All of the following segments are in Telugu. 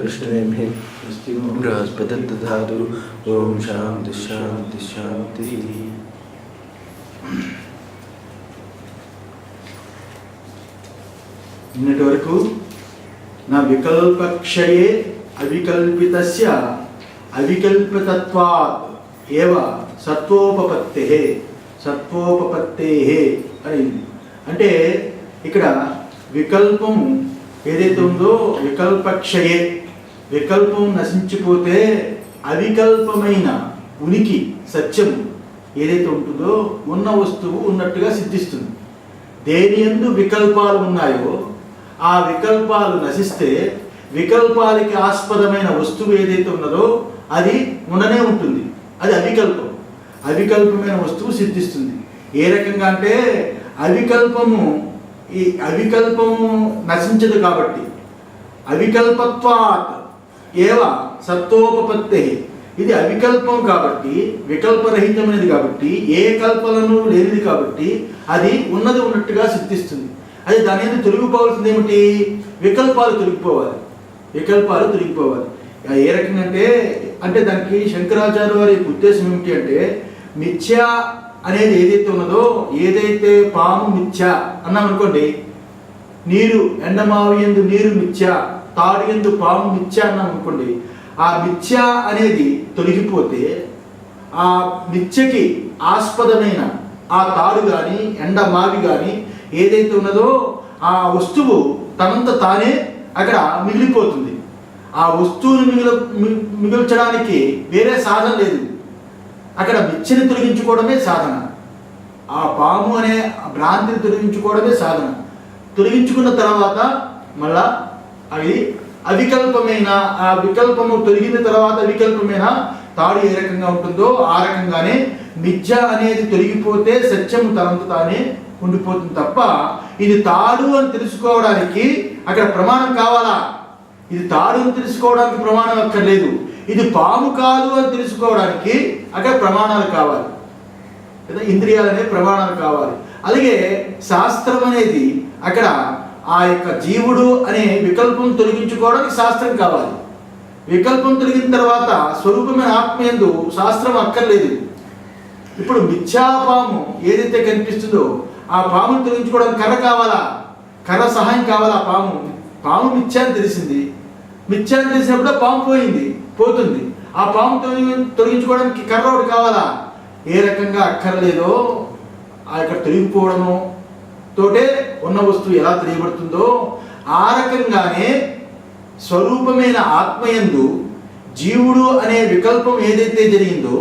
कृष्णेमि बृहस्पतिर्दधातु। ओम शांति शांति शांति। నిన్నటి వరకు నా వికల్పక్షయే అవికల్పితస్య అవికల్పితత్వాత్ ఏవ సత్వోపపత్తేః అని. అంటే ఇక్కడ వికల్పం ఏదైతే ఉందో వికల్పక్షయే, వికల్పం నశించిపోతే అవికల్పమైన ఉనికి సత్యం ఏదైతే ఉంటుందో ఉన్న వస్తువు ఉన్నట్టుగా సిద్ధిస్తుంది. దేని యందు వికల్పాలు ఉన్నాయో ఆ వికల్పాలు నశిస్తే వికల్పాలకి ఆస్పదమైన వస్తువు ఏదైతే ఉన్నదో అది ఉండనే ఉంటుంది. అది అవికల్పం. అవికల్పమైన వస్తువు సిద్ధిస్తుంది. ఏ రకంగా అంటే ఈ అవికల్పము నశించదు కాబట్టి అవికల్పత్వాత్ ఏవ సత్వోపపత్తేః. ఇది అవికల్పం కాబట్టి వికల్పరహితమైనది కాబట్టి ఏ కల్పనను లేనిది కాబట్టి అది ఉన్నది ఉన్నట్టుగా సిద్ధిస్తుంది. అది దాని మీద తొలగిపోవాల్సింది ఏమిటి? వికల్పాలు తొలగిపోవాలి. ఏ రకంగా అంటే దానికి శంకరాచార్య వారి ఉద్దేశం ఏమిటి అంటే, మిథ్యా అనేది ఏదైతే ఉన్నదో, ఏదైతే పాము మిథ్యా అన్నాం అనుకోండి, నీరు ఎండమావి యందు నీరు మిథ్యా, తాడు యందు పాము మిథ్యా అన్నాం అనుకోండి, ఆ మిథ్య అనేది తొలగిపోతే ఆ మిథ్యకి ఆస్పదమైన ఆ తాడు కానీ ఎండమావి కానీ ఏదైతే ఉన్నదో ఆ వస్తువు తనంత తానే అక్కడ మిగిలిపోతుంది. ఆ వస్తువును మిగిల్చడానికి వేరే సాధన లేదు. అక్కడ మిథ్యని తొలగించుకోవడమే సాధన. ఆ పాము అనే భ్రాంతిని తొలగించుకోవడమే సాధన. తొలగించుకున్న తర్వాత మళ్ళా అది అవికల్పమైన, ఆ వికల్పము తొలగిన తర్వాత వికల్పమైన తాడు ఏ రకంగా ఉంటుందో ఆ రకంగానే మిథ్య అనేది తొలగిపోతే సత్యము తనంత తానే ఉండిపోతుంది తప్ప ఇది తాడు అని తెలుసుకోవడానికి అక్కడ ప్రమాణం కావాలా? ఇది తాడు అని తెలుసుకోవడానికి ప్రమాణం అక్కర్లేదు. ఇది పాము కాదు అని తెలుసుకోవడానికి అక్కడ ప్రమాణాలు కావాలి కదా, ఇంద్రియాలనే ప్రమాణాలు కావాలి. అలాగే శాస్త్రం అనేది అక్కడ ఆ యొక్క జీవుడు అనే వికల్పం తొలగించుకోవడానికి శాస్త్రం కావాలి. వికల్పం తొలగిన తర్వాత స్వరూపమైన ఆత్మయందు శాస్త్రం అక్కర్లేదు. ఇప్పుడు మిథ్యాపాము ఏదైతే కనిపిస్తుందో ఆ పామును తొలగించుకోవడానికి కర్ర కావాలా? కర్ర సహాయం కావాలా? పాము మిథ్యాన్ని తెలిసింది. మిథ్యాన్ని తెలిసినప్పుడు పాము పోతుంది. ఆ పాము తొలగించుకోవడానికి కర్ర ఒకటి కావాలా? ఏ రకంగా అక్కర్లేదో ఆ యొక్క తొలగిపోవడము తోటే ఉన్న వస్తువు ఎలా తెలియబడుతుందో ఆ రకంగానే స్వరూపమైన ఆత్మయందు జీవుడు అనే వికల్పం ఏదైతే జరిగిందో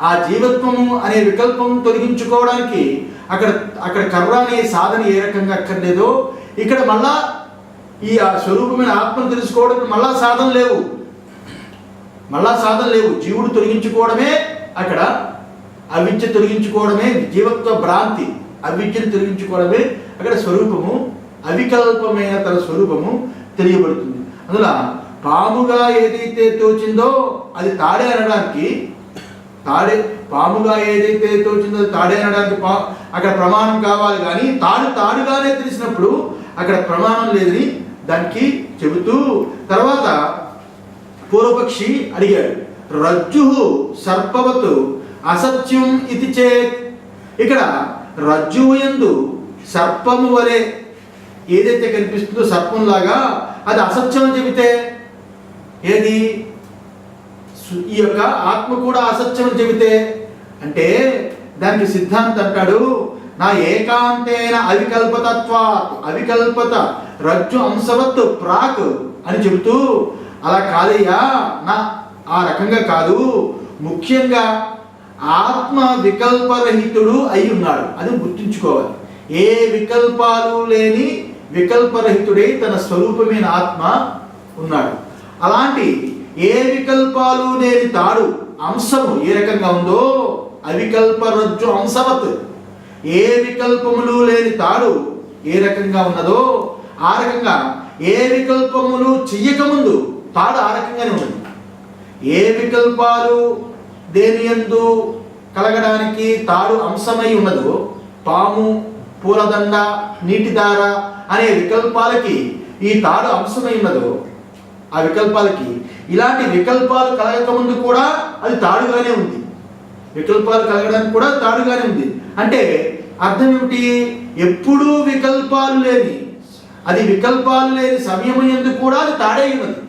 ఆ జీవత్వము అనే వికల్పం తొలగించుకోవడానికి అక్కడ కర్ర అనే సాధన ఏ రకంగా అక్కర్లేదో ఇక్కడ మళ్ళా ఈ ఆ స్వరూపమైన ఆత్మను తెలుసుకోవడానికి మళ్ళా సాధన లేవు. జీవుడు తొలగించుకోవడమే అక్కడ అవిద్య తొలగించుకోవడమే జీవత్వ భ్రాంతి, అవిద్యను తొలగించుకోవడమే అక్కడ స్వరూపము, అవికల్పమైన తన స్వరూపము తెలియబడుతుంది. అందులో పాముగా ఏదైతే తోచిందో అది తాడే అనడానికి పాముగా ఏదైతే తోచిందో తాడే అనడానికి అక్కడ ప్రమాణం కావాలి. కానీ తాడుగానే తెలిసినప్పుడు అక్కడ ప్రమాణం లేదని దానికి చెబుతూ తర్వాత పూర్వపక్షి అడిగాడు, రజ్జు సర్పవత్ అసత్యం ఇది చేత్. ఇక్కడ రజ్జువు యందు సర్పము వలె ఏదైతే కనిపిస్తుందో సర్పంలాగా అది అసత్యం అని చెబితే, ఏది ఈ యొక్క ఆత్మ కూడా అసత్యం అని చెబితే అంటే దానికి సిద్ధాంతం అంటాడు, నా ఏకాంతేన అవికల్పత రజ్జు అంశవత్తు ప్రాక్ అని చెబుతూ, అలా కాదయ్యా, నా ఆ రకంగా కాదు, ముఖ్యంగా ఆత్మ వికల్పరహితుడు అయి ఉన్నాడు. అది గుర్తుంచుకోవాలి. ఏ వికల్పాలు లేని వికల్పరహితుడై తన స్వరూపమైన ఆత్మ ఉన్నాడు. అలాంటి ఏ వికల్పాలు లేని తాడు అంశము ఏ రకంగా ఉందో అవికల్ప రజ్జు అంశవత్, ఏ వికల్పములు లేని తాడు ఏ రకంగా ఉన్నదో ఆ రకంగా ఏ వికల్పములు చెయ్యకముందు తాడు ఆ రకంగానే ఉన్నది. ఏ వికల్పాలు దేనియందు కలగడానికి తాడు అంశమై ఉన్నదో, పాము, పూలదండ, నీటిదార అనే వికల్పాలకి ఈ తాడు అంశమై ఉన్నదో ఆ వికల్పాలకి. ఇలాంటి వికల్పాలు కలగక ముందు కూడా అది తాడుగానే ఉంది. వికల్పాలు కలగడానికి కూడా తాడుగానే ఉంది. అంటే అర్థం ఏమిటి? ఎప్పుడూ వికల్పాలు లేని, అది వికల్పాలు లేని సమయం ఎందుకు కూడా అది తాడే ఉన్నది.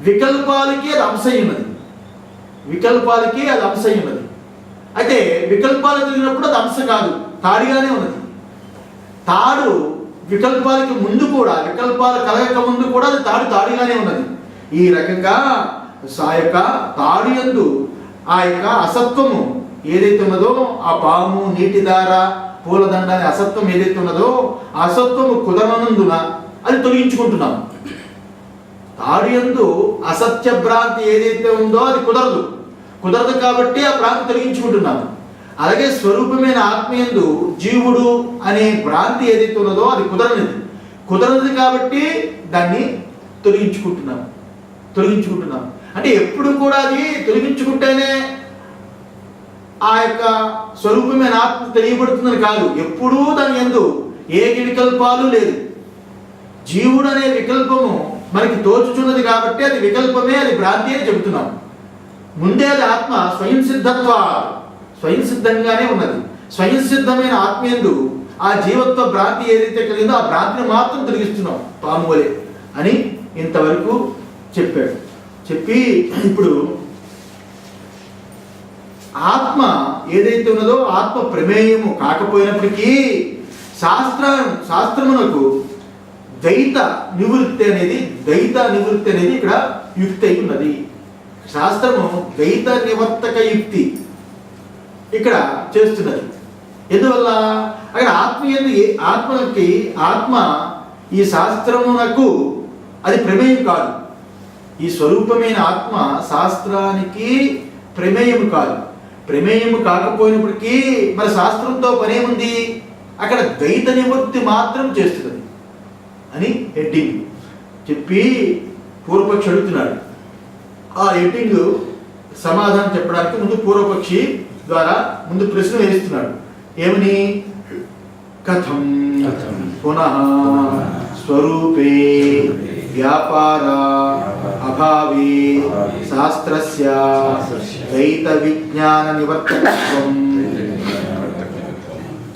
వికల్పాలకి అది అంశం ఉన్నది. వికల్పాలకి అది అంశం ఉన్నది. అయితే వికల్పాలు కలిగినప్పుడు అది అంశ కాదు, తాడిగానే ఉన్నది. తాడు వికల్పాలకి ముందు కూడా, వికల్పాలు కలగక ముందు కూడా అది తాడుగానే ఉన్నది. ఈ రకంగా ఆ యొక్క తాడు యందు ఆ యొక్క అసత్వము ఏదైతే ఉన్నదో, ఆ పాము, నీటి దార, పూలదండ అనే అసత్వం ఏదైతే ఉన్నదో, ఆ అసత్వము కుదరనందున అది తొలగించుకుంటున్నాం. తాడు యందు అసత్య భ్రాంతి ఏదైతే ఉందో అది కుదరదు కాబట్టి ఆ భ్రాంతి తొలగించుకుంటున్నాము. అలాగే స్వరూపమైన ఆత్మయందు జీవుడు అనే భ్రాంతి ఏదైతే ఉన్నదో అది కుదరనిది కాబట్టి దాన్ని తొలగించుకుంటున్నాం. అంటే ఎప్పుడు కూడా అది తొలగించుకుంటేనే ఆ యొక్క స్వరూపమైన ఆత్మ తెలియబడుతుందని కాదు. ఎప్పుడూ దాని యందు ఏ వికల్పాలు లేదు. జీవుడు అనే వికల్పము మనకి తోచుచున్నది కాబట్టి అది వికల్పమే, అది భ్రాంతి అని చెబుతున్నాం. ముందే అది ఆత్మ స్వయం సిద్ధంగానే ఉన్నది. స్వయం సిద్ధమైన ఆత్మయందు ఆ జీవత్వ భ్రాంతి ఏదైతే కలిగిందో ఆ భ్రాంతిని మాత్రం తొలగిస్తున్నాం పాము వలె అని ఇంతవరకు చెప్పాడు. చెప్పి ఇప్పుడు ఆత్మ ఏదైతే ఉన్నదో ఆత్మ ప్రమేయము కాకపోయినప్పటికీ శాస్త్రమునకు ద్వైత నివృత్తి అనేది ఇక్కడ యుక్తి అయి ఉన్నది. శాస్త్రము ద్వైత నివర్తక యుక్తి ఇక్కడ చేస్తున్నది. ఎందువల్ల అక్కడ ఆత్మ ఈ శాస్త్రమునకు అది ప్రమేయం కాదు. ఈ స్వరూపమైన ఆత్మ శాస్త్రానికి ప్రమేయం కాదు. ప్రమేయము కాకపోయినప్పటికీ మరి శాస్త్రంతో పనేముంది? అక్కడ ద్వైత నివృత్తి మాత్రం చేస్తున్నది అని హెడ్డింగ్ చెప్పి పూర్వపక్షి అడుగుతున్నాడు. ఆ హెడ్డింగ్ సమాధానం చెప్పడానికి ముందు పూర్వపక్షి ద్వారా ముందు ప్రశ్న వేస్తున్నాడు. ఏమని? కథం పునః స్వరూపే వ్యాపార అభావే శాస్త్రస్య ద్వైత విజ్ఞాన నివర్తకత్వం.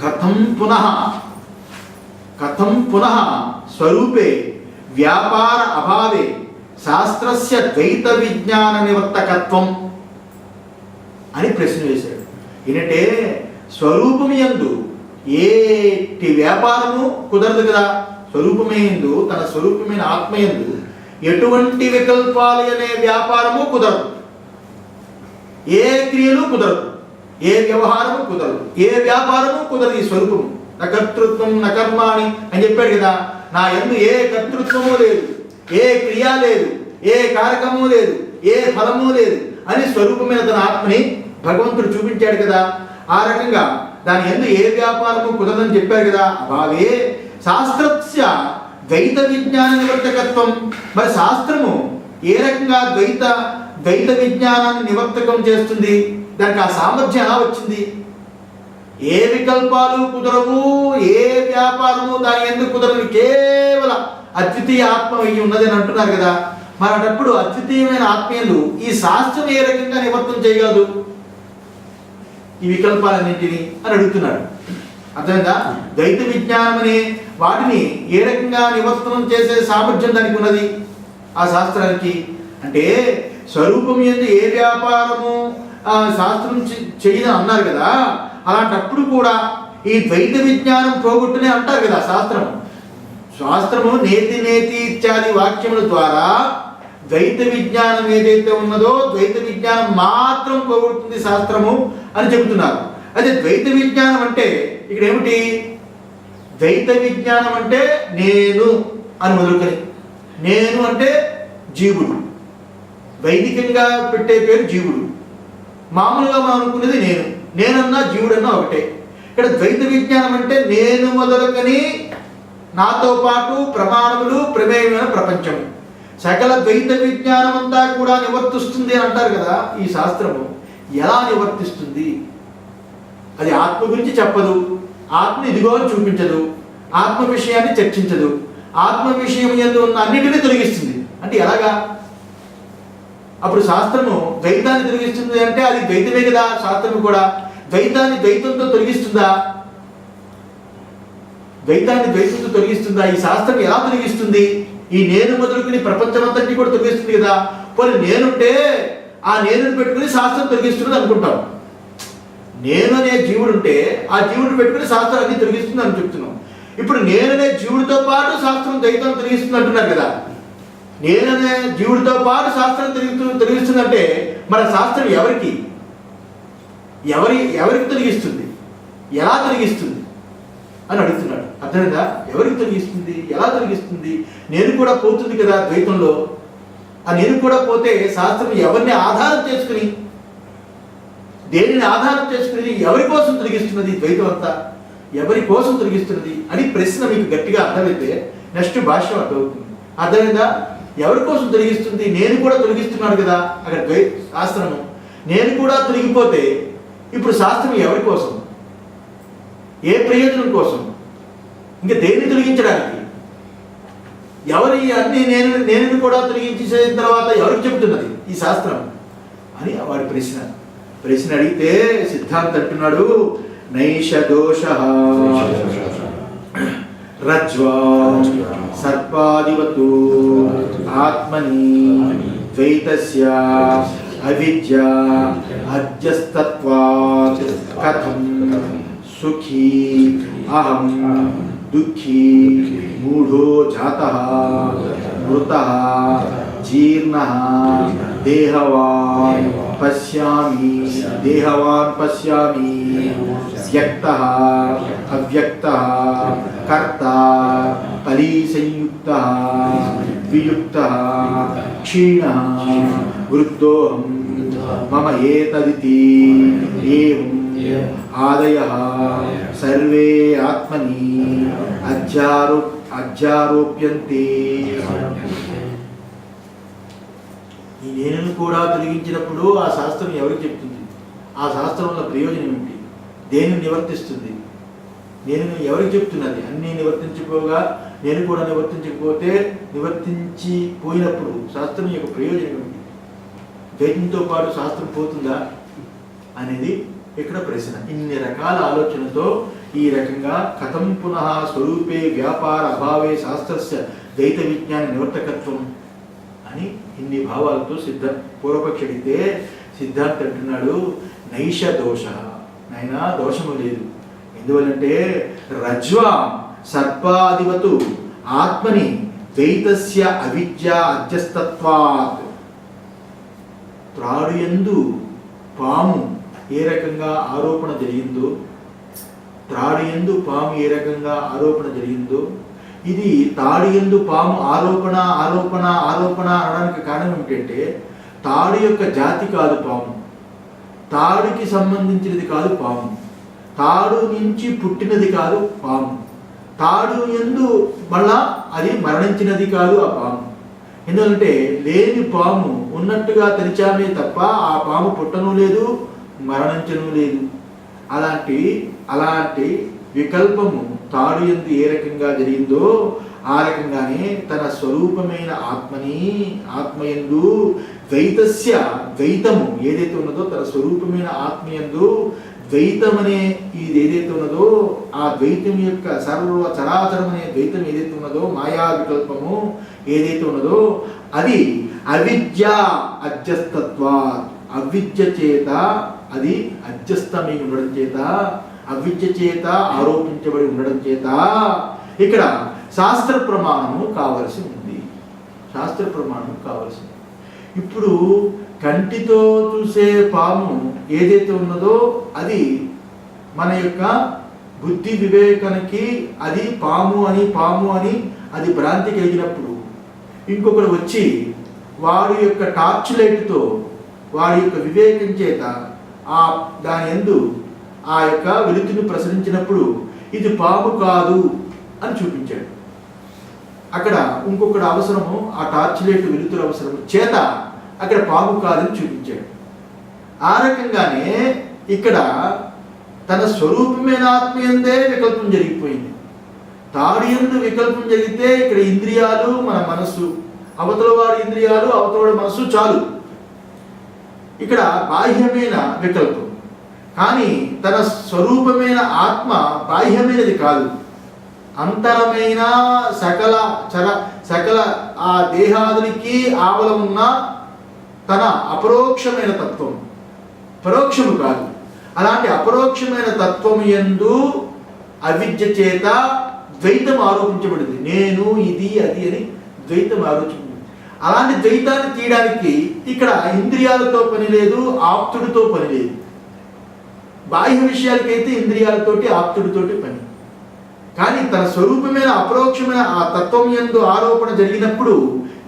కథం పునః స్వరూపే వ్యాపార అభావే శాస్త్రస్య ద్వైత విజ్ఞాన నివర్తకత్వం అని ప్రశ్న వేశాడు. ఏంటంటే స్వరూపం యందు ఏటి వ్యాపారము కుదరదు కదా. స్వరూపమేందు, తన స్వరూపమైన ఆత్మయందు ఎటువంటి వికల్పాలు అనే వ్యాపారము కుదరదు. ఏ క్రియలు కుదరదు, ఏ వ్యవహారము కుదరదు, ఏ వ్యాపారము కుదరదు. ఈ స్వరూపము నకర్తృత్వం నకర్మాణి అని చెప్పాడు కదా. నా యందు ఏ కర్తృత్వము లేదు, ఏ క్రియ లేదు, ఏ కారకము లేదు, ఏ ఫలము లేదు అని స్వరూపమైన తన ఆత్మని భగవంతుడు చూపించాడు కదా. ఆ రకంగా దాని యందు ఏ వ్యాపారము కుదరదని చెప్పారు కదా. అభావే శాస్త్రస్య ద్వైత విజ్ఞాన నివర్తకత్వం. మరి శాస్త్రము ఏ రకంగా ద్వైత విజ్ఞానాన్ని నివర్తకం చేస్తుంది? దానికి ఆ సామర్థ్యం ఎలా వచ్చింది? ఏ వికల్పాలు కుదరవు, ఏ వ్యాపారము దాని ఎందుకు కుదరదు, కేవలం అద్వితీయ ఆత్మ అయి ఉన్నది అని అంటున్నారు కదా. మరి అటప్పుడు అద్వితీయమైన ఆత్మీయులు ఈ శాస్త్రం ఏ రకంగా నివర్తనం చేయగలదు ఈ వికల్పాలన్నింటినీ అని అడుగుతున్నాడు. అర్థమైందా? ద్వైత విజ్ఞానం అనే వాటిని ఏ రకంగా నివర్తనం చేసే సామర్థ్యం దానికి ఉన్నది ఆ శాస్త్రానికి అంటే, స్వరూపం యందు ఏ వ్యాపారము శాస్త్రం చేయదని అన్నారు కదా. అలాంటప్పుడు కూడా ఈ ద్వైత విజ్ఞానం పోగొట్టునే అంటారు కదా శాస్త్రము నేతి ఇత్యాది వాక్యముల ద్వారా ద్వైత విజ్ఞానం ఏదైతే ఉన్నదో ద్వైత విజ్ఞానం మాత్రం పోగొడుతుంది శాస్త్రము అని చెబుతున్నారు. అదే ద్వైత విజ్ఞానం అంటే ఇక్కడ ఏమిటి? ద్వైత విజ్ఞానం అంటే నేను అని మొదలుకొని, నేను అంటే జీవుడు, వైదికంగా పెట్టే పేరు జీవుడు. మామూలుగా మనం అనుకునేది నేనన్నా జీవుడన్నా ఒకటే. ఇక్కడ ద్వైత విజ్ఞానం అంటే నేను మొదలుకొని నాతో పాటు ప్రమాణములు ప్రమేయమైన ప్రపంచము, సకల ద్వైత విజ్ఞానం అంతా కూడా నివర్తిస్తుంది అని అంటారు కదా. ఈ శాస్త్రము ఎలా నివర్తిస్తుంది? అది ఆత్మ గురించి చెప్పదు, ఆత్మ ఇదిగో అని చూపించదు, ఆత్మ విషయాన్ని చర్చించదు, ఆత్మ విషయం యందు ఉన్న అన్నిటినీ తొలగిస్తుంది. అంటే ఎలాగా? అప్పుడు శాస్త్రము ద్వైతాన్ని తొలగిస్తుంది అంటే అది ద్వైతమే కదా. శాస్త్రము కూడా ద్వైతాన్ని ద్వైతంతో తొలగిస్తుందా? ద్వైతాన్ని ద్వైతంతో తొలగిస్తుందా? ఈ శాస్త్రం ఎలా తొలగిస్తుంది? ఈ నేను మొదలుకుని ప్రపంచమంతటి కూడా తొలగిస్తుంది కదా. పోనీ నేనుంటే ఆ నేను పెట్టుకుని శాస్త్రం తొలగిస్తున్నది అనుకుంటాం. నేను అనే జీవుడు ఉంటే ఆ జీవుడు పెట్టుకుని శాస్త్రం అన్ని తొలగిస్తుంది అని చెప్తున్నాం. ఇప్పుడు నేననే జీవుడితో పాటు శాస్త్రం ద్వైతం తొలగిస్తుంది అంటున్నారు కదా. నేననే జీవుడితో పాటు శాస్త్రం తొలగిస్తుందంటే మన శాస్త్రం ఎవరికి తొలగిస్తుంది, ఎలా తొలగిస్తుంది అని అడుగుతున్నాడు. అర్థమైందా? ఎవరికి తొలగిస్తుంది, ఎలా తొలగిస్తుంది? నేను కూడా పోతుంది కదా ద్వైతంలో. ఆ నేను కూడా పోతే శాస్త్రం ఎవరిని ఆధారం చేసుకుని, దేనిని ఆధారం చేసుకుని ఎవరి కోసం తొలగిస్తున్నది? ద్వైతం అంతా ఎవరి కోసం తొలగిస్తున్నది అని ప్రశ్న మీకు గట్టిగా అర్థమైతే నెక్స్ట్ భాష్యం అర్థమవుతుంది. అర్థమైందా? ఎవరి కోసం తొలగిస్తుంది? నేను కూడా తొలగిస్తున్నాడు కదా అక్కడ శాస్త్రము. నేను కూడా తొలగిపోతే ఇప్పుడు శాస్త్రం ఎవరి కోసం, ఏ ప్రయోజనం కోసం, ఇంకా దేన్ని తొలగించడానికి? ఎవరి అన్ని నేను కూడా తొలగించేసిన తర్వాత ఎవరికి చెబుతున్నది ఈ శాస్త్రం అని వాడి ప్రశ్న అడిగితే సిద్ధాంత అంటున్నాడు, నైష దోష రజ్వా సర్పాదివతు ఆత్మని ద్వైతస్య అవిద్య అధ్యస్తత్వాత్ కథం సుఖీ అహం దుఃఖీ మూఢో జాతః మృతః జీర్ణః దేహవాన్ పశ్యామి వ్యక్తః అవ్యక్తః కర్త ఫలీ సంయుక్తః వియుక్తః క్షీణః వృద్ధోహం మమ ఏతదితి ఏవం ఆదయః సర్వే ఆత్మని అధ్యారోప్యంతే. ఈ నేను కూడా తొలగించినప్పుడు ఆ శాస్త్రం ఎవరికి చెప్తుంది? ఆ శాస్త్రం వల్ల ప్రయోజనం ఏమిటి? దేనిని నివర్తిస్తుంది? నేను ఎవరికి చెప్తున్నది? అన్నీ నివర్తించుకోగా నేను కూడా నివర్తించిపోయినప్పుడు శాస్త్రం యొక్క ప్రయోజనం ఏమిటి? ద్వైతంతో పాటు శాస్త్రం పోతుందా అనేది ఇక్కడ ప్రశ్న. ఇన్ని రకాల ఆలోచనతో ఈ రకంగా కథం పునః స్వరూపే వ్యాపార అభావే శాస్త్రస్య ద్వైత విజ్ఞాన నివర్తకత్వం అని ఇన్ని భావాలతో పూర్వపక్షి అడిగితే సిద్ధాంత అంటున్నాడు, నైష దోష, నైనా దోషము లేదు. ఎందువల్లంటే రజ్వా సర్పాదివతు ఆత్మని ద్వైతస్య అవిద్య అధ్యస్తత్వాత్. త్రాడు యందు పాము ఏ రకంగా ఆరోపణ జరిగిందో, ఇది తాడు యందు పాము ఆరోపణ అనడానికి కారణం ఏమిటంటే తాడు యొక్క జాతి కాదు పాము, తాడుకి సంబంధించినది కాదు పాము, తాడు నుంచి పుట్టినది కాదు పాము, తాడు యందు మళ్ళా అది మరణించినది కాదు ఆ పాము. ఎందుకంటే లేని పాము ఉన్నట్టుగా తెరిచామే తప్ప ఆ పాము పుట్టను లేదు, మరణించను లేదు. అలాంటి వికల్పము తాడు యందు ఏ రకంగా జరిగిందో ఆ రకంగానే తన స్వరూపమైన ఆత్మయందు ద్వైతము ఏదైతే ఉన్నదో, తన స్వరూపమైన ఆత్మయందు ద్వైతం అనే ఇది ఏదైతే ఉన్నదో, ఆ ద్వైతం యొక్క సర్వ చరాచరం అనే ద్వైతం ఏదైతే ఉన్నదో, మాయా వికల్పము ఏదైతే ఉన్నదో అది అవిద్య అధ్యస్తత్వా, అవిద్య చేత అది అధ్యస్తమై ఉండడం చేత, అవిద్య చేత ఆరోపించబడి ఉండడం చేత ఇక్కడ శాస్త్ర ప్రమాణము కావలసి ఉంది. ఇప్పుడు కంటితో చూసే పాము ఏదైతే ఉన్నదో అది మన యొక్క బుద్ధి వివేకానికి అది పాము అని అది భ్రాంతి కలిగినప్పుడు ఇంకొకడు వచ్చి వాడి యొక్క టార్చ్ లైట్తో వాడి యొక్క వివేకం చేత దాని యందు ఆ యొక్క వెలుతుని ప్రసరించినప్పుడు ఇది పాము కాదు అని చూపించాడు. అక్కడ ఇంకొకటి అవసరము, ఆ టార్చ్ లైట్ వెలుతురు అవసరము చేత అక్కడ పాము కాదని చూపించాడు. ఆ రకంగానే ఇక్కడ తన స్వరూపమైన ఆత్మయందే వికల్పం జరిగిపోయింది. తాడు యందు వికల్పం జరిగితే ఇక్కడ ఇంద్రియాలు, మన మనస్సు అవతల వాడి ఇంద్రియాలు, అవతల వాడి మనసు చాలు. ఇక్కడ బాహ్యమైన వికల్పం. కానీ తన స్వరూపమైన ఆత్మ బాహ్యమైనది కాదు, అంతరమైన సకల ఆ దేహాదునికి ఆవల ఉన్న తన అపరోక్షమైన తత్వం, పరోక్షము కాదు. అలాంటి అపరోక్షమైన తత్వం యందు అవిద్య చేత ద్వైతం ఆరోపించబడింది. నేను, ఇది, అది అని ద్వైతం ఆరోపించబడింది. అలాంటి ద్వైతాన్ని తీయడానికి ఇక్కడ ఇంద్రియాలతో పని లేదు, ఆప్తుడితో పని లేదు. బాహ్య విషయాలకైతే ఇంద్రియాలతోటి, ఆప్తుడితోటి పని. కానీ తన స్వరూపమైన అపరోక్షమైన ఆ తత్వం యందు ఆరోపణ జరిగినప్పుడు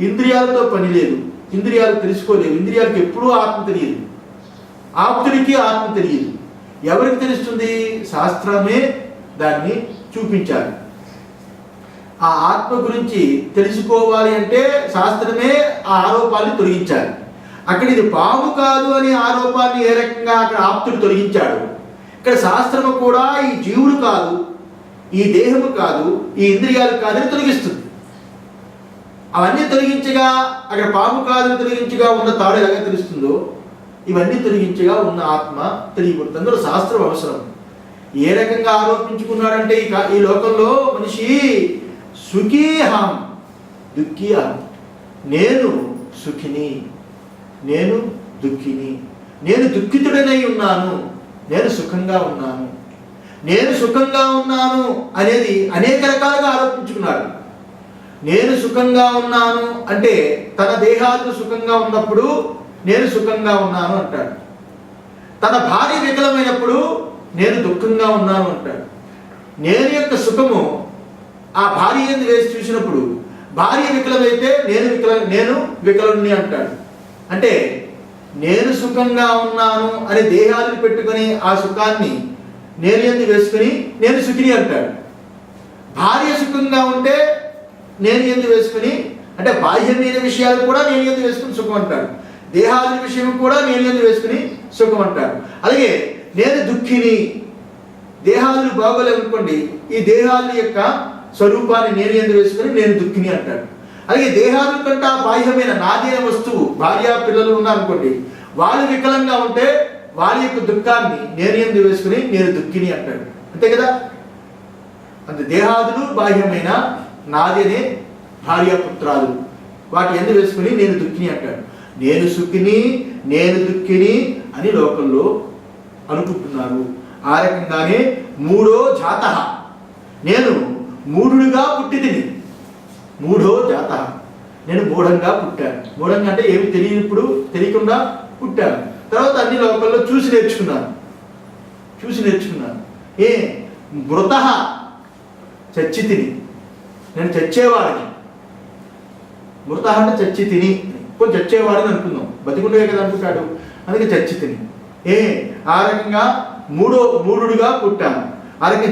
ఇంద్రియాలతో పని లేదు, ఇంద్రియాలు తెలుసుకోలేవు. ఇంద్రియాలకు ఎప్పుడూ ఆత్మ తెలియదు, ఆప్తుడికి ఆత్మ తెలియదు. ఎవరికి తెలుస్తుంది? శాస్త్రమే దాన్ని చూపించాలి. ఆ ఆత్మ గురించి తెలుసుకోవాలి అంటే శాస్త్రమే ఆ ఆరోపాన్ని తొలగించాలి. అక్కడ ఇది పాము కాదు అనే ఆరోపాన్ని ఏ రకంగా అక్కడ ఆప్తుడు తొలగించాడు, ఇక్కడ శాస్త్రము కూడా ఈ జీవుడు కాదు, ఈ దేహము కాదు, ఈ ఇంద్రియాలు కాదని తొలగిస్తుంది. అవన్నీ తొలగించగా అక్కడ పాము కాదని తొలగించగా ఉన్న తాడు ఎలాగ తెలుస్తుందో, ఇవన్నీ తొలగించగా ఉన్న ఆత్మ తెలియబడుతుంది. అందులో శాస్త్రం అవసరం. ఏ రకంగా ఆరోపించుకున్నాడంటే ఈ లోకంలో మనిషి సుఖీహం దుఃఖీహం, నేను సుఖిని, నేను దుఃఖిని, నేను దుఃఖితుడనై ఉన్నాను, నేను సుఖంగా ఉన్నాను, నేను సుఖంగా ఉన్నాను అనేది అనేక రకాలుగా ఆరోపించుకున్నాడు. నేను సుఖంగా ఉన్నాను అంటే తన దేహాలు సుఖంగా ఉన్నప్పుడు నేను సుఖంగా ఉన్నాను అంటాడు. తన భార్య వికలమైనప్పుడు నేను దుఃఖంగా ఉన్నాను అంటాడు. నేను యొక్క సుఖము ఆ భార్య యందు వేసి చూసినప్పుడు భార్య వికలమైతే నేను వికలుణ్ణి అంటాడు. అంటే నేను సుఖంగా ఉన్నాను అని దేహాలను పెట్టుకొని ఆ సుఖాన్ని నేను యందు వేసుకుని నేను సుఖిని అంటాడు. భార్య సుఖంగా ఉంటే నేను యందు వేసుకుని, అంటే బాహ్యమైన విషయాలు కూడా నేను యందు వేసుకుని సుఖం అంటాడు, దేహాదుల విషయం కూడా నేను యందు వేసుకుని సుఖం అంటాడు. అలాగే నేను దుఃఖిని, దేహాదులు బాగోలేదనుకోండి, ఈ దేహాదుల యొక్క స్వరూపాన్ని నేను యందు వేసుకుని నేను దుఃఖిని అంటాడు. అలాగే దేహాదుల కంటే బాహ్యమైన నాదైన వస్తువు, భార్య పిల్లలు ఉన్నారనుకోండి, వాళ్ళు వికలంగా ఉంటే వాళ్ళ యొక్క దుఃఖాన్ని నేను యందు వేసుకుని నేను దుఃఖిని అంటాడు. అంతే కదా. అంత దేహాదులు బాహ్యమైన నాదనే భార్యాపుత్రాలు, వాటి యందు వేసుకుని నేను దుఃఖిని అంటాడు. నేను సుఖిని, నేను దుఃఖిని అని లోకంలో అనుకుంటున్నారు. ఆ రకంగానే మూడో జాత, నేను మూఢుడుగా పుట్టితిని, మూఢో జాత, నేను మూఢంగా పుట్టాను. మూఢంగా అంటే ఏమి తెలియనప్పుడు తెలియకుండా పుట్టాను. తర్వాత అన్ని లోకల్లో చూసి నేర్చుకున్నాను. మృత చచ్చితిని, నేను చచ్చేవాడిని. మృత అంటే చచ్చితిని, కొంచెం చచ్చేవాడిని అనుకుందాం, బతికుండగా కదా అనుకుంటాడు, అందుకే చచ్చితిని. ఆ రకంగా మూఢుడుగా పుట్టాను. ఆ రకంగా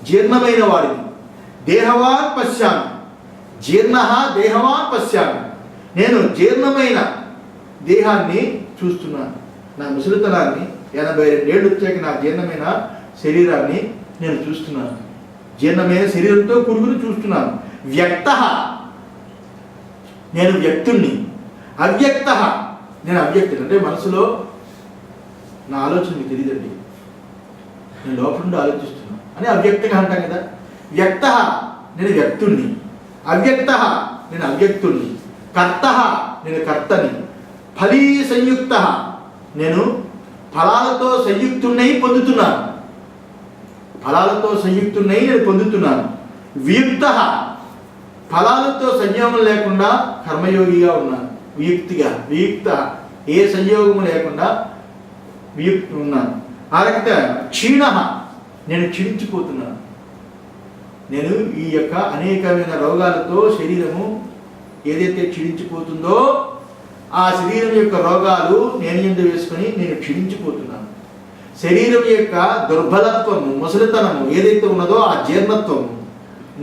జీర్ణమైన వాడిని, దేహవాన్ పశ్యామి, దేహవాన్ పశ్యామి, నేను జీర్ణమైన దేహాన్ని చూస్తున్నాను. నా ముసలితనాన్ని 82 ఏళ్ళు వచ్చాక నా జీర్ణమైన శరీరాన్ని నేను చూస్తున్నాను. జీర్ణమైన శరీరంతో కూడుకుని చూస్తున్నాను. వ్యక్త, నేను వ్యక్తుణ్ణి. అవ్యక్త, నేను అవ్యక్తుడు. అంటే మనసులో నా ఆలోచన మీకు తెలియదండి, నేను లోపల నుండి ఆలోచిస్తున్నాను అని అవ్యక్తగా అంటాం కదా. వ్యక్త, నేను వ్యక్తుణ్ణి. అవ్యక్త, నేను అవ్యక్తుణ్ణి. కర్త, నేను కర్తని. ఫలీ సంయుక్త, నేను ఫలాలతో సంయుక్తున్నై పొందుతున్నాను. ఫలాలతో సంయుక్తున్నై నేను పొందుతున్నాను. వియుక్త, ఫలాలతో సంయోగం లేకుండా కర్మయోగిగా ఉన్నాను. వియుక్త, ఏ సంయోగము లేకుండా ఉన్నాను. ఆ రకంగా క్షీణ, నేను క్షీణించిపోతున్నాను. నేను ఈ యొక్క అనేకమైన రోగాలతో శరీరము ఏదైతే క్షీణించిపోతుందో ఆ శరీరం యొక్క రోగాలు నేను యందు వేసుకొని నేను క్షీణించిపోతున్నాను. శరీరం యొక్క దుర్బలత్వము, ముసలితనము ఏదైతే ఉన్నదో ఆ జీర్ణత్వము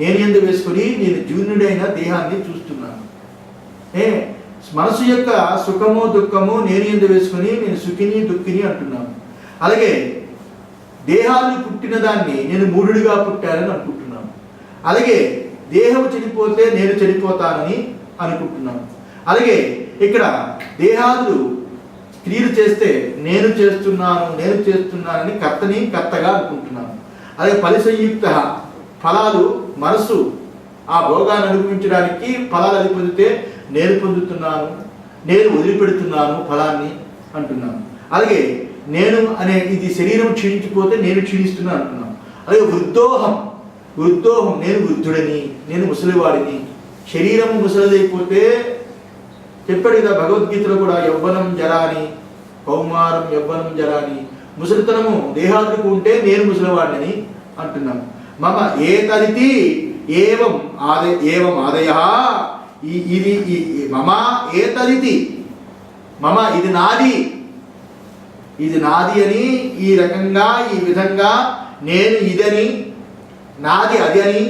నేను యందు వేసుకొని నేను జీర్ణుడైన దేహాన్ని చూస్తున్నాను. మనసు యొక్క సుఖము దుఃఖము నేను యందు వేసుకొని నేను సుఖిని దుఃఖిని అంటున్నాను. అలాగే దేహాలు పుట్టిన దాన్ని నేను మూఢుడిగా పుట్టానని అనుకుంటున్నాను. అలాగే దేహం చెడిపోతే నేను చెడిపోతానని అనుకుంటున్నాను. అలాగే ఇక్కడ దేహాదులు క్రియలు చేస్తే నేను చేస్తున్నానని కర్తగా అనుకుంటున్నాను. అలాగే ఫలిసంయుక్త ఫలాలు మనసు ఆ భోగాన్ని అనుభవించడానికి ఫలాలు అది పొందితే నేను పొందుతున్నాను, నేను వదిలిపెడుతున్నాను ఫలాన్ని అంటున్నాను. అలాగే నేను అనే ఇది శరీరం క్షీణించిపోతే నేను క్షీణిస్తున్నాను అంటున్నాను. అలాగే వృద్ధోహం నేను వృద్ధుడని, నేను ముసలివాడిని. శరీరం ముసలిదైపోతే చెప్పాడు కదా భగవద్గీతలో కూడా, యవ్వనం జరాని కౌమారం యవ్వనం జరాని, ముసలితనము దేహాదులకు ఉంటే నేను ముసలివాడిని అంటున్నాను. మమ ఏతరితి ఏవం ఆదయ ఇది మమ ఏతరితి మమ ఇది నాది అని ఈ రకంగా ఈ విధంగా నేను ఇదని నాది అది అని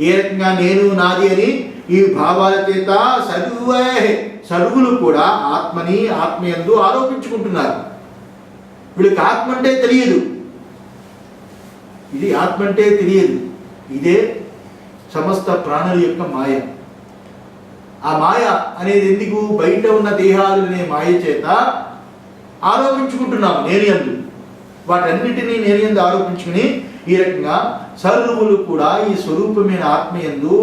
ఏ రకంగా నేను నాది అని ఈ భావాల చేత సర్వులు కూడా ఆత్మయందు ఆరోపించుకుంటున్నారు. వీళ్ళకి ఆత్మ అంటే తెలియదు, ఇది ఆత్మ అంటే తెలియదు. ఇదే సమస్త ప్రాణుల యొక్క మాయ. ఆ మాయ అనేది ఎందుకు? బయట ఉన్న దేహాలు అనే మాయ చేత ఆరోపించుకుంటున్నాము నేను యందు. వాటన్నిటినీ నేను యందు ఆరోపించుకుని ఈ రకంగా సర్వులు కూడా ఈ స్వరూపమైన ఆత్మయందు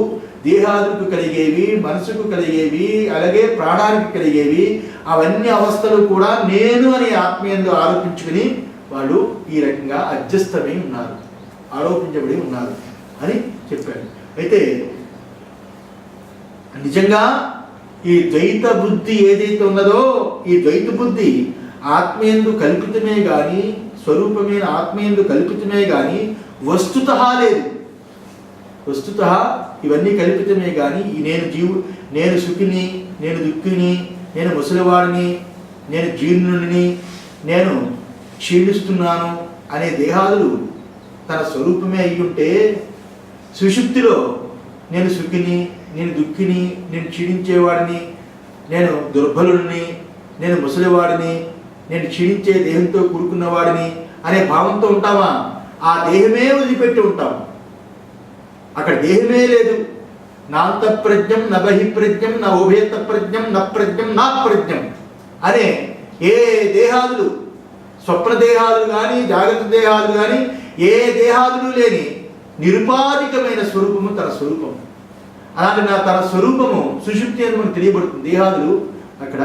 దేహాదులకు కలిగేవి, మనసుకు కలిగేవి, అలాగే ప్రాణానికి కలిగేవి అవన్నీ అవస్థలు కూడా నేను అనే ఆత్మయందు ఆరోపించుకుని వాళ్ళు ఈ రకంగా అధ్యస్థమై ఉన్నారు, ఆరోపించబడి ఉన్నారు అని చెప్పాడు. అయితే నిజంగా ఈ ద్వైత బుద్ధి ఏదైతే ఉన్నదో ఈ ద్వైత బుద్ధి ఆత్మయందు కల్పితమే కానీ, స్వరూపమైన ఆత్మయందు కల్పితమే కానీ వస్తుతః లేదు. వస్తుతః ఇవన్నీ కల్పితమే కానీ నేను సుఖిని, నేను దుఃఖిని, నేను ముసలివాడిని, నేను జీర్ణుడిని, నేను క్షీణిస్తున్నాను అనే దేహాదులు తన స్వరూపమే అయి ఉంటే, సుషుప్తిలో నేను సుఖిని, నేను దుఃఖిని, నేను క్షీణించేవాడిని, నేను దుర్బలుడిని, నేను ముసలివాడిని, నేను క్షీణించే దేహంతో కూడుకున్నవాడిని అనే భావంతో ఉంటామా? ఆ దేహమే వదిలిపెట్టి ఉంటాం. అక్కడ దేహమే లేదు. నాంత ప్రజ్ఞం న బహిప్రజ్ఞం న ఉభయత ప్రజ్ఞం న ప్రజ్ఞం నా ప్రజ్ఞం అనే ఏ దేహాదులు, స్వప్న దేహాదులు కానీ జాగ్రత్త దేహాదులు కానీ ఏ దేహాదులు లేని నిరుపాధికమైన స్వరూపము తన స్వరూపము. అలాంటి తన స్వరూపము సుషుప్తి అని మనకు తెలియబడుతుంది. దేహాదులు అక్కడ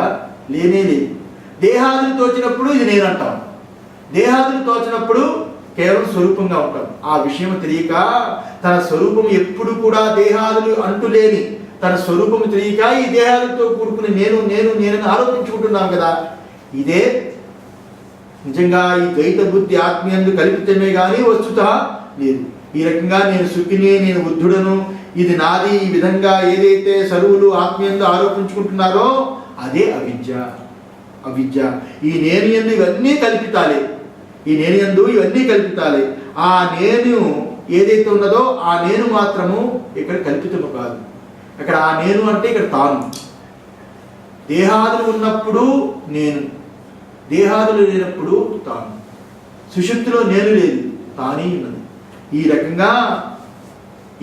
లేనే లేదు. దేహాదులు తోచినప్పుడు ఇది నేను అంటాం, దేహాదులు తోచినప్పుడు కేవలం స్వరూపంగా ఉంటాం. ఆ విషయం తెలియక తన స్వరూపం ఎప్పుడు కూడా దేహాదులు అంటులేని తన స్వరూపము తెలియక ఈ దేహాలతో కూడుకుని నేను ఆరోపించుకుంటున్నాం కదా. ఇదే నిజంగా ఈ ద్వైత బుద్ధి ఆత్మీయందు కల్పితమే కానీ వస్తుతః లేదు. ఈ రకంగా నేను సుఖిని, నేను బుద్ధుడను, ఇది నాది, ఈ విధంగా ఏదైతే సర్వులు ఆత్మీయందు ఆరోపించుకుంటున్నారో అదే అవిద్య. ఈ నేను యందు ఇవన్నీ కల్పితాలే, ఇవన్నీ కల్పితాలే. ఆ నేను ఏదైతే ఉన్నదో ఆ నేను మాత్రము ఇక్కడ కల్పితము కాదు. ఇక్కడ ఆ నేను అంటే ఇక్కడ తాను. దేహాదులు ఉన్నప్పుడు నేను, దేహాదులు లేనప్పుడు తాను. సుషుప్తిలో నేను లేదు, తానే ఉన్నది. ఈ రకంగా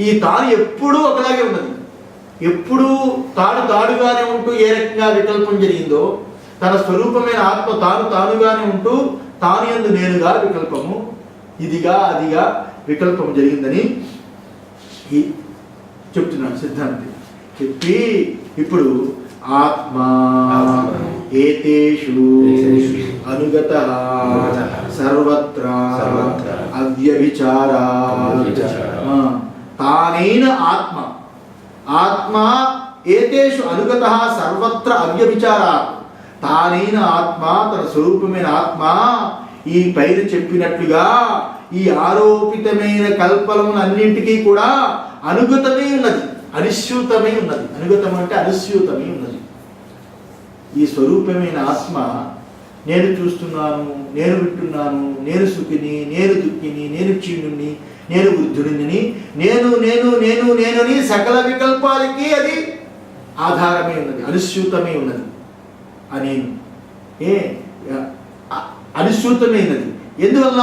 ఈ తాను ఎప్పుడూ ఒకలాగే ఉన్నది. ఎప్పుడూ తాడుగానే ఉంటూ ఏ రకంగా వికల్పం జరిగిందో తన స్వరూపమైన ఆత్మ తానుగానే ఉంటూ తాను యందు నేనుగా వికల్పము, ఇదిగా అదిగా వికల్పం జరిగిందని చెప్తున్నాడు సిద్ధాంతి. చెప్పి ఇప్పుడు ఆత్మ ఏతేషు అనుగతః సర్వత్ర అవ్యభిచారా. తానైన ఆత్మ ఏతేషు అనుగతః సర్వత్ర అవ్యభిచారా. తానైన ఆత్మ, తన స్వరూపమైన ఆత్మ ఈ పైన చెప్పినట్లుగా ఈ ఆరోపితమైన కల్పనలన్నింటికీ కూడా అనుగతమై ఉన్నది, అనుస్యూతమై ఉన్నది. అనుగతం అంటే అనుస్యూతమై ఉన్నది. ఈ స్వరూపమైన ఆత్మ నేను చూస్తున్నాను, నేను వింటున్నాను, నేను సుఖిని, నేను దుఃఖిని, నేను క్షీణుని, నేను వృద్ధుడిని, నేనని సకల వికల్పాలకి అది ఆధారమై ఉన్నది, అనుస్యూతమై ఉన్నది. అనేను అనుస్యూతమైనది. ఎందువల్ల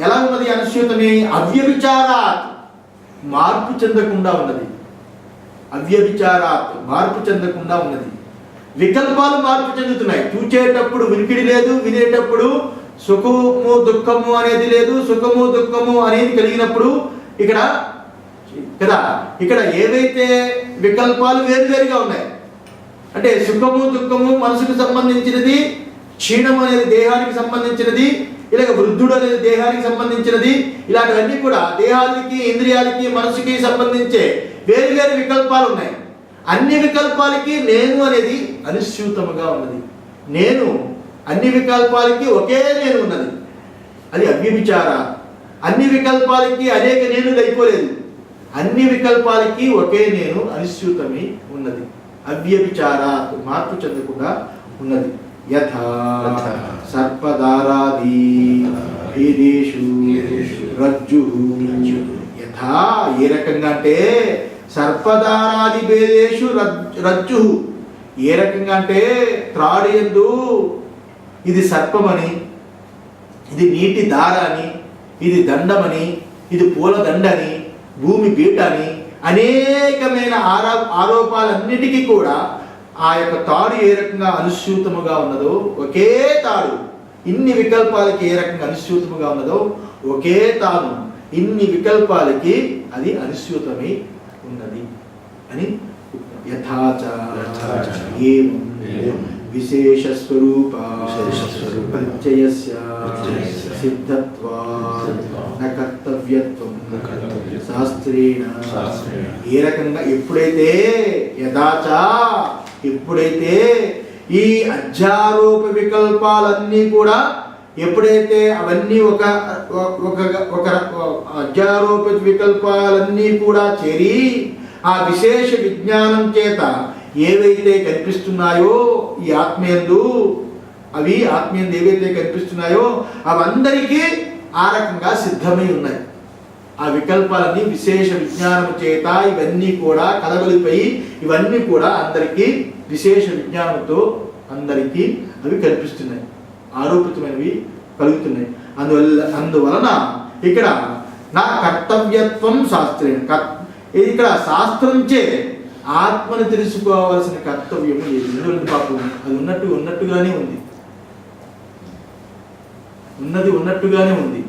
ఎలా ఉన్నది అనుస్యూతమే? అవ్యభిచారాత్, మార్పు చెందకుండా ఉన్నది. అవ్యభిచారాత్ మార్పు చెందకుండా ఉన్నది. వికల్పాలు మార్పు చెందుతున్నాయి. చూచేటప్పుడు వినికిడి లేదు, వినేటప్పుడు సుఖము దుఃఖము అనేది లేదు, సుఖము దుఃఖము అనేది కలిగినప్పుడు ఇక్కడ కదా ఇక్కడ ఏవైతే వికల్పాలు వేరువేరుగా ఉన్నాయి అంటే సుఖము దుఃఖము మనసుకు సంబంధించినది, క్షీణం అనేది దేహానికి సంబంధించినది, ఇలాగ వృద్ధుడు అనేది దేహానికి సంబంధించినది, ఇలాంటివన్నీ కూడా దేహానికి ఇంద్రియాలకి మనసుకి సంబంధించే వేరువేరు వికల్పాలు ఉన్నాయి. అన్ని వికల్పాలకి నేను అనేది అనిశ్చితముగా ఉన్నది. నేను అన్ని వికల్పాలకి ఒకే నేను ఉన్నది, అది అవ్యభిచార. అన్ని వికల్పాలకి అనేక నేనులు అయిపోలేదు, అన్ని వికల్పాలకి ఒకే నేను అనిశ్చితమై ఉన్నది, అవ్యభిచార మార్పు చెందకుండా ఉన్నది. యథా సర్పదారాది భేదేషు రజ్జు, యథా ఏ రకంగా అంటే సర్పదారాది భేదేషు రజ్జు, ఏ రకంగా అంటే త్రాడు యందు ఇది సర్పమని, ఇది నీటి దార అని, ఇది దండమని, ఇది పూల దండని, భూమి బీట అని అనేకమైన ఆరోపాలన్నిటికీ కూడా ఆ యొక్క తాడు ఏ రకంగా అనుస్యూతముగా ఉన్నదో ఒకే తాడు, ఇన్ని వికల్పాలకి ఏ రకంగా అనుస్యూతముగా ఉన్నదో ఒకే తాను ఇన్ని వికల్పాలకి అది అనుస్యూతమై ఉన్నది అని. యథాచ ఏవం విశేష స్వరూప ప్రత్యయస్య సిద్ధత్వాత్ న కర్తవ్యత్వం శాస్త్రేణ. ఏ రకంగా ఎప్పుడైతే యథాచ ఎప్పుడైతే ఈ అధ్యారోప వికల్పాలన్నీ కూడా ఎప్పుడైతే అవన్నీ ఒక అధ్యారోప వికల్పాలన్నీ కూడా చేరి ఆ విశేష విజ్ఞానం చేత ఏవైతే కనిపిస్తున్నాయో ఈ ఆత్మయందు, అవి ఆత్మయందు ఏవైతే కనిపిస్తున్నాయో అవందరికీ ఆ రకంగా సిద్ధమై ఉన్నాయి. ఆ వికల్పాలన్నీ విశేష విజ్ఞానం చేత ఇవన్నీ కూడా కలగలిపోయి ఇవన్నీ కూడా అందరికీ విశేష విజ్ఞానంతో అందరికీ అవి కల్పిస్తున్నాయి, ఆరోపితమైనవి కలుగుతున్నాయి. అందువలన ఇక్కడ నా కర్తవ్యత్వం శాస్త్రేణ, ఇక్కడ శాస్త్రంచే ఆత్మను తెలుసుకోవాల్సిన కర్తవ్యం లేదు. ఎందుకంటే పాపం అది ఉన్నట్టుగానే ఉంది, ఉన్నది ఉన్నట్టుగానే ఉంది.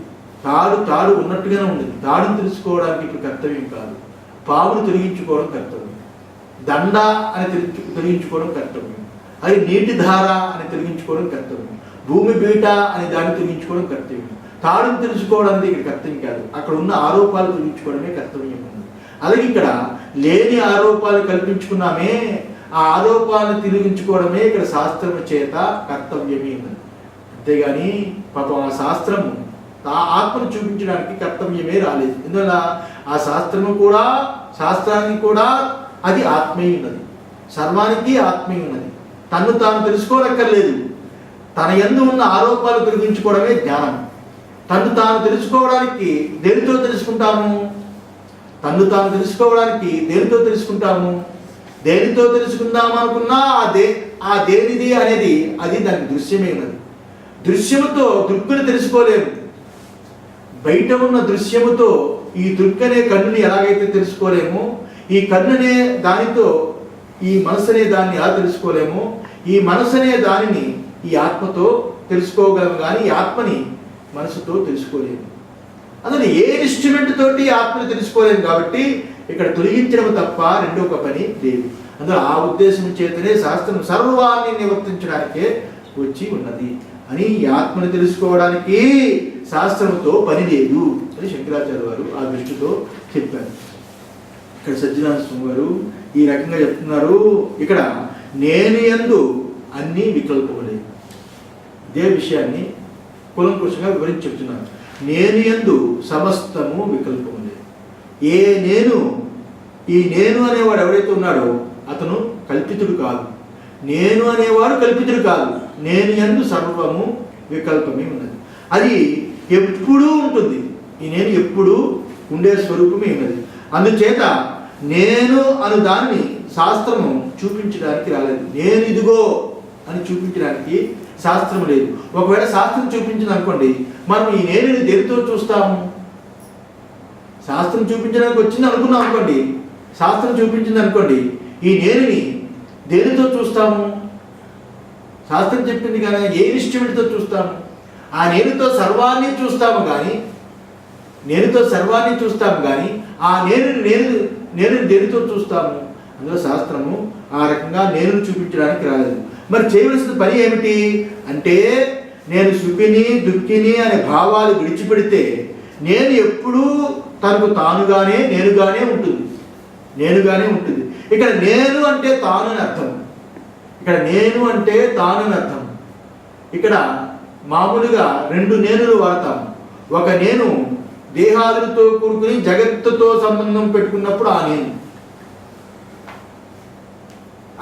తాడు ఉన్నట్టుగానే ఉంది. తాడును తెలుసుకోవడానికి ఇప్పుడు కర్తవ్యం కాదు, పావును తొలగించుకోవడం కర్తవ్యం, దండ అని తొలగించుకోవడం కర్తవ్యం, అది నీటి ధార అని తొలగించుకోవడం కర్తవ్యం, భూమి బీట అని దాన్ని తొలగించుకోవడం కర్తవ్యం. తాడును తెలుసుకోవడం అనేది ఇక్కడ కర్తవ్యం కాదు, అక్కడ ఉన్న ఆరోపాలు తొలగించుకోవడమే కర్తవ్యం ఉంది. అలాగే ఇక్కడ లేని ఆరోపాలు కల్పించుకున్నామే, ఆ ఆరోపాలను తిరిగించుకోవడమే ఇక్కడ శాస్త్రం చేత కర్తవ్యమే ఉంది. అంతేగాని పాపం ఆ శాస్త్రము ఆత్మను చూపించడానికి కర్తవ్యమే రాలేదు. ఎందువల్ల ఆ శాస్త్రానికి కూడా అది ఆత్మీయ ఉన్నది, సర్వానికి ఆత్మీయ ఉన్నది. తను తాను తెలుసుకోనక్కర్లేదు, తన యందు ఉన్న ఆరోపాలు తొలగించుకోవడమే జ్ఞానం. తను తాను తెలుసుకోవడానికి దేనితో తెలుసుకుంటాము? తను తాను తెలుసుకోవడానికి దేనితో తెలుసుకుంటాము? దేనితో తెలుసుకుందాం అనుకున్నా ఆ దేనిది అనేది అది దానికి దృశ్యమే ఉన్నది. దృశ్యముతో దృక్కుని తెలుసుకోలేము. బయట ఉన్న దృశ్యముతో ఈ దృక్ అనే కన్నుని ఎలాగైతే తెలుసుకోలేమో, ఈ కన్నునే దానితో ఈ మనసు అనే దాన్ని ఎలా తెలుసుకోలేమో, ఈ మనసు అనే దానిని ఈ ఆత్మతో తెలుసుకోగలము, కానీ ఈ ఆత్మని మనసుతో తెలుసుకోలేము. అసలు ఏ ఇన్స్ట్రుమెంట్ తోటి ఆత్మని తెలుసుకోలేము. కాబట్టి ఇక్కడ తొలగించడం తప్ప రెండో ఒక పని లేదు. అందులో ఆ ఉద్దేశం చేతనే శాస్త్రం సర్వాన్ని నివర్తించడానికే వచ్చి ఉన్నది అని, ఈ ఆత్మని తెలుసుకోవడానికి శాస్త్రంతో పని లేదు అని శంకరాచార్య వారు ఆ దృష్టితో చెప్పారు. ఇక్కడ సత్యనారాయణ స్వామి గారు ఈ రకంగా చెప్తున్నారు. ఇక్కడ నేను యందు అన్ని వికల్పములే, ఇదే విషయాన్ని కూలంకుషంగా వివరించి చెప్తున్నారు. నేను యందు సమస్తము వికల్పములే. ఏ నేను, ఈ నేను అనేవాడు ఎవరైతే ఉన్నాడో అతను కల్పితుడు కాదు, నేను అనేవాడు కల్పితుడు కాదు. నేను యందు సర్వము వికల్పమే ఉన్నది, అది ఎప్పుడూ ఉంటుంది. ఈ నేను ఎప్పుడు ఉండే స్వరూపమే ఉన్నది. అందుచేత నేను అను దాన్ని శాస్త్రము చూపించడానికి రాలేదు. నేను ఇదిగో అని చూపించడానికి శాస్త్రం లేదు. ఒకవేళ శాస్త్రం చూపించింది అనుకోండి, మనం ఈ నేను దేనితో చూస్తాము? శాస్త్రం చూపించడానికి వచ్చింది అనుకున్నాం అనుకోండి, శాస్త్రం చూపించింది అనుకోండి, ఈ నేనుని దేనితో చూస్తాము? శాస్త్రం చెప్పింది కానీ ఏ ఇన్స్ట్రుమెంట్తో చూస్తాము? ఆ నేనుతో సర్వాన్ని చూస్తాము కానీ ఆ నేను దేనితో చూస్తాము? అందులో శాస్త్రము ఆ రకంగా నేను చూపించడానికి రాలేదు. మరి చేయవలసిన పని ఏమిటి అంటే, నేను సుఖిని దుఃఖిని అనే భావాలు విడిచిపెడితే నేను ఎప్పుడూ తనకు తానుగానే నేనుగానే ఉంటుంది. ఇక్కడ నేను అంటే తాను అని అర్థం. ఇక్కడ మామూలుగా రెండు నేనులు వాడతాము. ఒక నేను దేహాదులతో కూడుకుని జగత్తుతో సంబంధం పెట్టుకున్నప్పుడు ఆ నేను,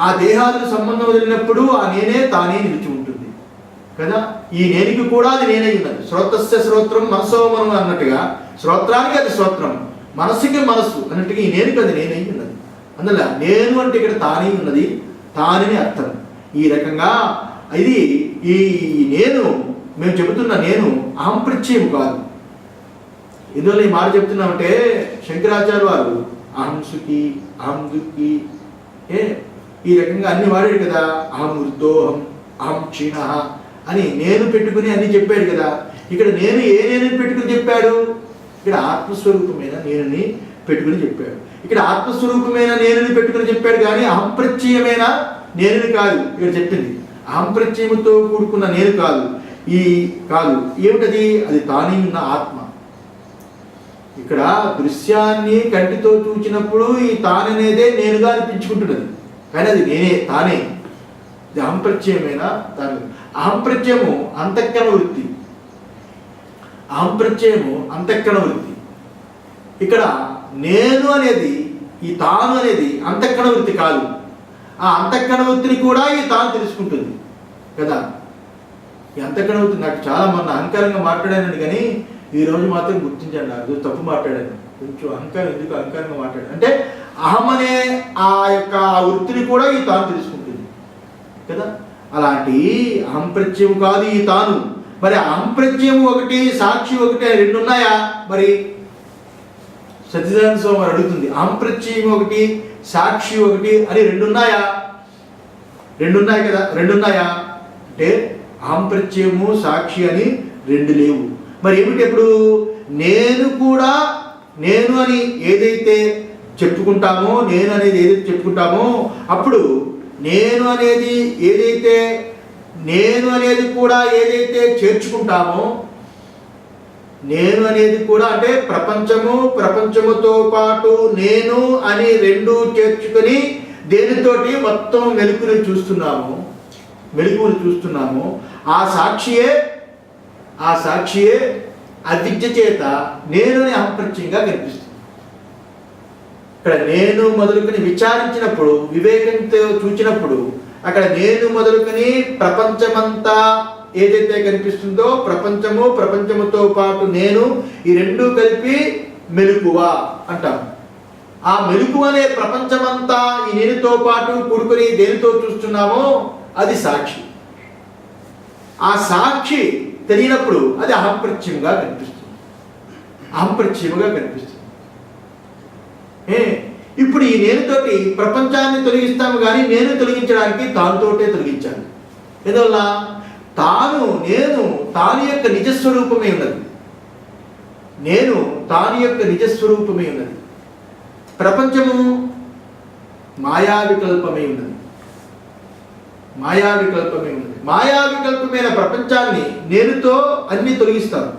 ఆ దేహాదుల సంబంధం వదిలినప్పుడు ఆ నేనే తానే నిలిచి ఉంటుంది కదా. ఈ నేనికి కూడా అది నేనే ఉన్నది. శ్రోత్రస్య శ్రోత్రం మనసో మనం అన్నట్టుగా, శ్రోత్రానికి అది శ్రోత్రం, మనస్సుకి మనస్సు అన్నట్టుగా ఈ నేనుకి అది నేనై ఉన్నది. అందువల్ల నేను అంటే ఇక్కడ తానే ఉన్నది, తానని అర్థం. ఈ రకంగా ఇది ఈ నేను మేము చెబుతున్న నేను అహం ప్రత్యయం కాదు. ఇందువల్ల ఈ మాట చెప్తున్నామంటే, శంకరాచార్య వారు అహం సుఖి అహం దుఃఖి ఈ రకంగా అన్ని వాడాడు కదా. అహం వృద్ధోహం అహం క్షీణ అని నేను పెట్టుకుని అన్ని చెప్పాడు కదా. ఇక్కడ నేను ఏ నేను పెట్టుకుని చెప్పాడు? ఇక్కడ ఆత్మస్వరూపమైన నేనుని పెట్టుకుని చెప్పాడు. ఇక్కడ ఆత్మస్వరూపమైన నేనుని పెట్టుకుని చెప్పాడు కానీ అహం ప్రత్యయమైన నేనుని కాదు ఇక్కడ చెప్పింది. అహం ప్రత్యయముతో కూడుకున్న నేను కాదు. ఏమిటది? అది తానే ఉన్న ఆత్మ. ఇక్కడ దృశ్యాన్ని కంటితో చూచినప్పుడు ఈ తాననేదే నేనుగా అనిపించుకుంటున్నది, కానీ అది నేనే తానే. ఇది అహం ప్రత్యయమైన తాను. అహం ప్రత్యయము అంతఃకరణ వృత్తి. ఇక్కడ నేను అనేది, ఈ తాను అనేది అంతఃకరణ వృత్తి కాదు. ఆ అంతఃకరణ వృత్తిని కూడా ఈ తాను తెలుసుకుంటుంది కదా. ఈ అంతఃకరణ వృత్తి నాకు చాలా మొన్న అహంకారంగా మాట్లాడానండి, కానీ ఈ రోజు మాత్రం గుర్తించండి, నాకు తప్పు మాట్లాడాను. కొంచెం ఎందుకు అహంకారంగా మాట్లాడాను అంటే, అహం అనే ఆ యొక్క వృత్తిని కూడా ఈ తాను తెలుసుకుంటుంది కదా. అలాంటి అహం ప్రత్యయం కాదు ఈ తాను. మరి అహం ప్రత్యయం ఒకటి, సాక్షి ఒకటి అని రెండు ఉన్నాయా? మరి సత్యనారాయణ స్వామి అడుగుతుంది, అహం ప్రత్యయం ఒకటి సాక్షి ఒకటి అని రెండు ఉన్నాయా? రెండు ఉన్నాయి కదా. రెండు ఉన్నాయా అంటే అహం ప్రత్యయము సాక్షి అని రెండు లేవు. మరి ఏమిటి? ఎప్పుడు నేను కూడా నేను అని ఏదైతే చెప్పుకుంటామో, అప్పుడు నేను అనేది కూడా ఏదైతే చేర్చుకుంటామో, నేను అనేది కూడా అంటే ప్రపంచముతో పాటు నేను అని రెండు చేర్చుకొని దేనితోటి మొత్తం మెలకువలు చూస్తున్నాము. ఆ సాక్షియే అవిద్య చేత నేను అని అహంప్రత్యయంగా కనిపిస్తుంది. ఇక్కడ నేను మొదలుకొని విచారించినప్పుడు, వివేకంతో చూచినప్పుడు, అక్కడ నేను మొదలుకొని ప్రపంచమంతా ఏదైతే కనిపిస్తుందో, ప్రపంచముతో పాటు నేను, ఈ రెండు కలిపి మెలకువ అంటాం. ఆ మెలకువ అనే ప్రపంచమంతా ఈ నేనుతో పాటు కూడుకొని దేనితో చూస్తున్నామో అది సాక్షి. ఆ సాక్షి తెలియనప్పుడు అది అహంప్రత్యయంగా కనిపిస్తుంది. ఇప్పుడు ఈ నేనుతోటి ప్రపంచాన్ని తొలగిస్తాము కానీ నేను తొలగించడానికి తానుతోటే తొలగించాలి. ఎందువల్ల తాను యొక్క నిజస్వరూపమే ఉన్నది. ప్రపంచము మాయా వికల్పమే ఉన్నది. మాయా వికల్పమైన ప్రపంచాన్ని నేనుతో అన్ని తొలగిస్తాను,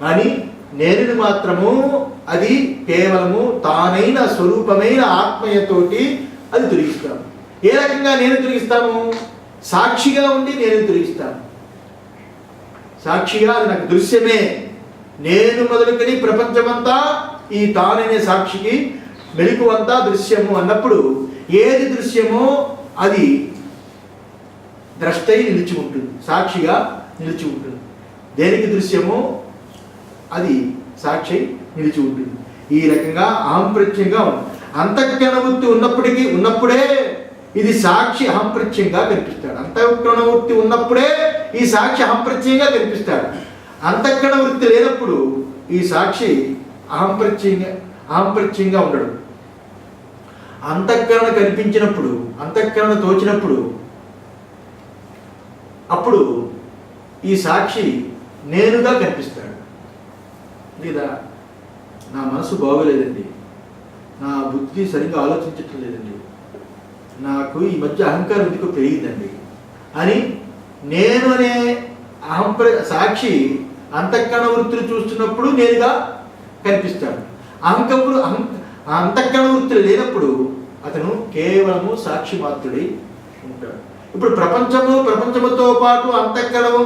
కానీ నేనుని మాత్రము అది కేవలము తానైన స్వరూపమైన ఆత్మయతోటి అది తొలగిస్తాము. ఏ రకంగా నేను తొలగిస్తాము? సాక్షిగా ఉండి నేను తొలగిస్తాను. సాక్షిగా అది నాకు దృశ్యమే. నేను మొదలుకొని ప్రపంచమంతా ఈ తానైన సాక్షికి మెలకువంతా దృశ్యము అన్నప్పుడు ఏది దృశ్యమో అది ద్రష్టై నిలిచి ఉంటుంది, సాక్షిగా నిలిచి ఉంటుంది. దేనికి దృశ్యమో అది సాక్షి నిలిచి ఉంటుంది. ఈ రకంగా అహంప్రత్యంగా ఉంది. అంతఃకరణవృత్తి ఉన్నప్పుడే ఇది సాక్షి అహంప్రత్యంగా కనిపిస్తాడు. అంతఃకరణవృత్తి ఉన్నప్పుడే ఈ సాక్షి అహంప్రత్యంగా కనిపిస్తాడు. అంతఃకరణ వృత్తి లేనప్పుడు ఈ సాక్షి అహంప్రత్యంగా ఉండడు. అంతఃకరణ కనిపించినప్పుడు, అంతఃకరణ తోచినప్పుడు అప్పుడు ఈ సాక్షి నేనుగా కనిపిస్తాడు. లేదా నా మనసు బాగోలేదండి, నా బుద్ధి సరిగ్గా ఆలోచించటం లేదండి, నాకు ఈ మధ్య అహంకారం ఎందుకు పెరిగిందండి అని నేను అనే సాక్షి అంతఃకరణ వృత్తులు చూస్తున్నప్పుడు నేనుగా కనిపిస్తాడు. అంతఃకరణ వృత్తులు లేనప్పుడు అతను కేవలము సాక్షి మాత్రుడై ఉంటాడు. ఇప్పుడు ప్రపంచముతో పాటు అంతఃకరణము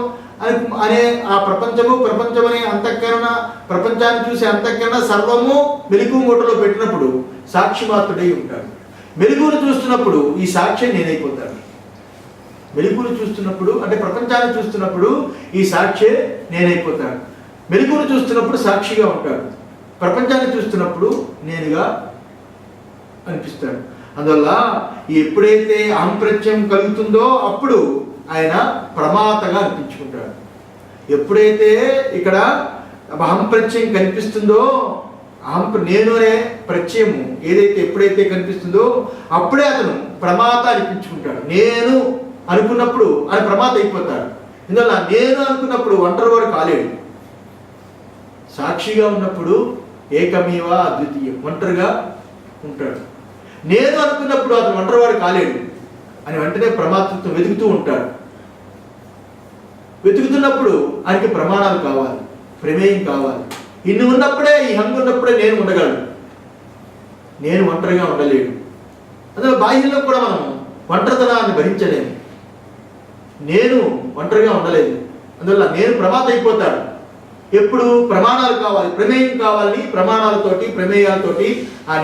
అనే ఆ ప్రపంచం అనే అంతఃకరణ, ప్రపంచాన్ని చూసే అంతఃకరణ సర్వము మెలకువ మూటలో పెట్టినప్పుడు సాక్షి మాత్రుడై ఉంటాడు. మెలకువను చూస్తున్నప్పుడు ఈ సాక్షి నేనైపోతాడు. మెలకువను చూస్తున్నప్పుడు అంటే ప్రపంచాన్ని చూస్తున్నప్పుడు ఈ సాక్షి నేనైపోతాడు. మెలకువను చూస్తున్నప్పుడు సాక్షిగా ఉంటాడు, ప్రపంచాన్ని చూస్తున్నప్పుడు నేనుగా అనిపిస్తాడు. అందువల్ల ఎప్పుడైతే అహంప్రత్యయం కలుగుతుందో అప్పుడు ఆయన ప్రమాతగా అనిపించుకుంటాడు. ఎప్పుడైతే ఇక్కడ అహంప్రత్యయం కనిపిస్తుందో, నేను అనే ప్రత్యయము ఏదైతే ఎప్పుడైతే కనిపిస్తుందో అప్పుడే అతను ప్రమాత అనిపించుకుంటాడు. నేను అనుకున్నప్పుడు ఆయన ప్రమాత అయిపోతాడు. ఇందువల్ల నేను అనుకున్నప్పుడు ఒంటరివాడు కాలేడు. సాక్షిగా ఉన్నప్పుడు ఏకమేవ అద్వితీయం, ఒంటరిగా ఉంటాడు. నేను అనుకున్నప్పుడు అతను ఒంటరివాడు కాలేడు అని వెంటనే ప్రమాతృత్వం వెతుకుతూ ఉంటాడు. వెతుకుతున్నప్పుడు ఆయనకి ప్రమాణాలు కావాలి, ప్రమేయం కావాలి. ఇన్ని ఉన్నప్పుడే, ఈ హంగు ఉన్నప్పుడే నేను ఉండగలను. నేను ఒంటరిగా ఉండలేడు. అందులో బాహ్యంలో కూడా మనం ఒంటరితనాన్ని భరించలేము. నేను ఒంటరిగా ఉండలేదు. అందువల్ల నేను ప్రమాద అయిపోతాడు. ఎప్పుడు ప్రమాణాలు కావాలి, ప్రమేయం కావాలి. ప్రమాణాలతోటి, ప్రమేయాలతోటి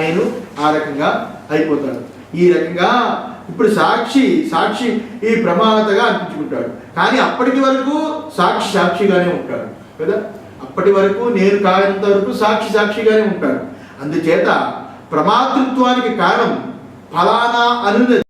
నేను ఆ రకంగా అయిపోతాడు. ఈ రకంగా ఇప్పుడు సాక్షి ఈ ప్రమాణతగా అనిపించుకుంటాడు. కానీ అప్పటి వరకు సాక్షిగానే ఉంటాడు కదా. అప్పటి వరకు నేను కానంత వరకు సాక్షిగానే ఉంటాడు. అందుచేత ప్రమాతృత్వానికి కారణం ఫలానా అనున్నది.